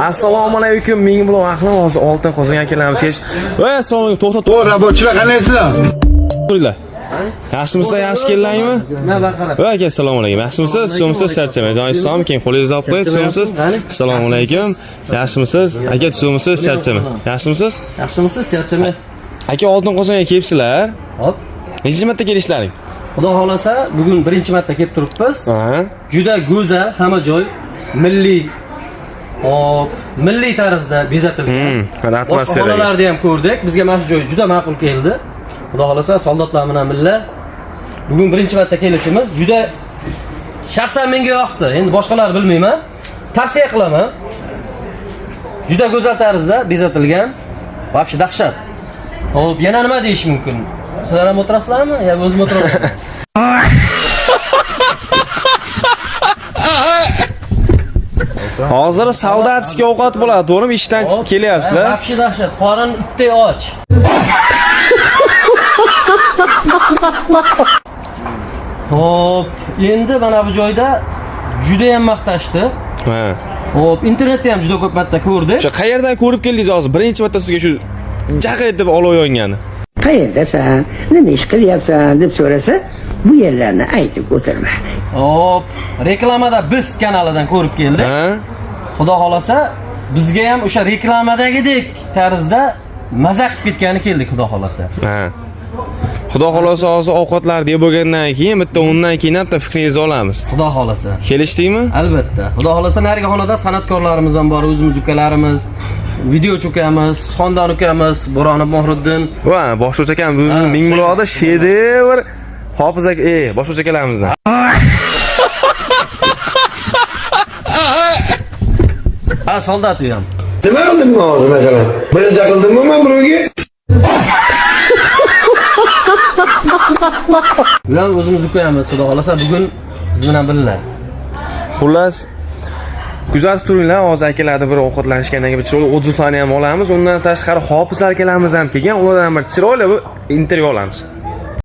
Assalomu alaykum. Ming buloq aqlim hozir oltin qozon akalarimiz kelish. Voy, assalomu alaykum. To'xta. O rabochilar qanaysizlar? Turinglar. Yaxshimisizlar, yaxshi keldingmi? Men barqaror. Voy aka, assalomu alaykum. Yaxshimisiz? So'msiz charchamay. Joyingiz salom, keyin qo'lingizni olib qo'ying. So'msiz? Assalomu alaykum. Yaxshimisiz? Aka, so'msiz charchamay. Yaxshimisiz? Yaxshimisiz, charchamay. Aka, oltin qozonga kelibsizlar. Hop. Necha marta kelishlaring? Xudo xolasa, bugun birinchi marta kelib turibmiz. Ha. Juda go'zal, hamma joy milliy. Hop, milliy tarzda bezatilgan. Atmosfera. Xonalarni ham ko'rdik. Bizga mana shu joy juda ma'qul keldi. Xudo xolasa, soldatlar bilan birga bugun birinchi marta kelishimiz juda shaxsan menga yoqdi. Endi boshqalar bilmayman. Tavsiya qilaman. Juda go'zal tarzda bezatilgan. Vobshe dahshat. Hop, yana nima deyish mumkin? Sizlar ham o'tirasizlarmi? Yo, o'zim o'tiraman. Hozir soldatskiy ovqat bo'ladi, to'g'rimi? Ishdan chiqib kelyapsizlar. Vobshe dahshat. Qorin itday och. Hop, endi mana bu joyda juda ham maqtashdi. Ha. Hop, internetda ham juda ko'p marta ko'rdik. Shu qayerdan ko'rib keldingiz hozir? Birinchi marta sizga shu jaqay deb olov yongani. Qayerdasan, nima ish qilyapsan deb so'rasa, bu yerlarni aytib o'tirma. Hop, reklamada biz kanalidan ko'rib keldik. Ha? Xudo xolasa, bizga ham o'sha reklamadagidek tarzda maza qilib ketgani keldik, xudo xolasa. Ha. Xudo xolasa hozir ovqatlar deb bo'lgandan keyin bitta undan keyin ham fikringizni olamiz. Xudo xolasa. Kelishdingmi? Albatta. Xudo xolasa nariga xonada san'atkorlarimiz ham bor, o'zimiz ukalarimiz, video cho'kamiz, Xondan ukamiz, Bo'ronov Mohriddin. Va boshlovchi akamiz o'zini ming buloqda shedevr Hofiz aka, boshlovchi akalarimizdan. Ha, soldat u ham. Nima qildim men hozir masalan? Birinchi qildimmi men birovga? Ular o'zimiz uqayamiz, xudo xolasa bugun biz bilan birga. Xullas, kuzatib turinglar, hozir akalarni bir ovqatlanishgandan keyin chiroyli o'zlarni ham olamiz. Undan tashqari Hofiz akalarimiz ham kelgan, ulardan bir chiroyli bir intervyu olamiz.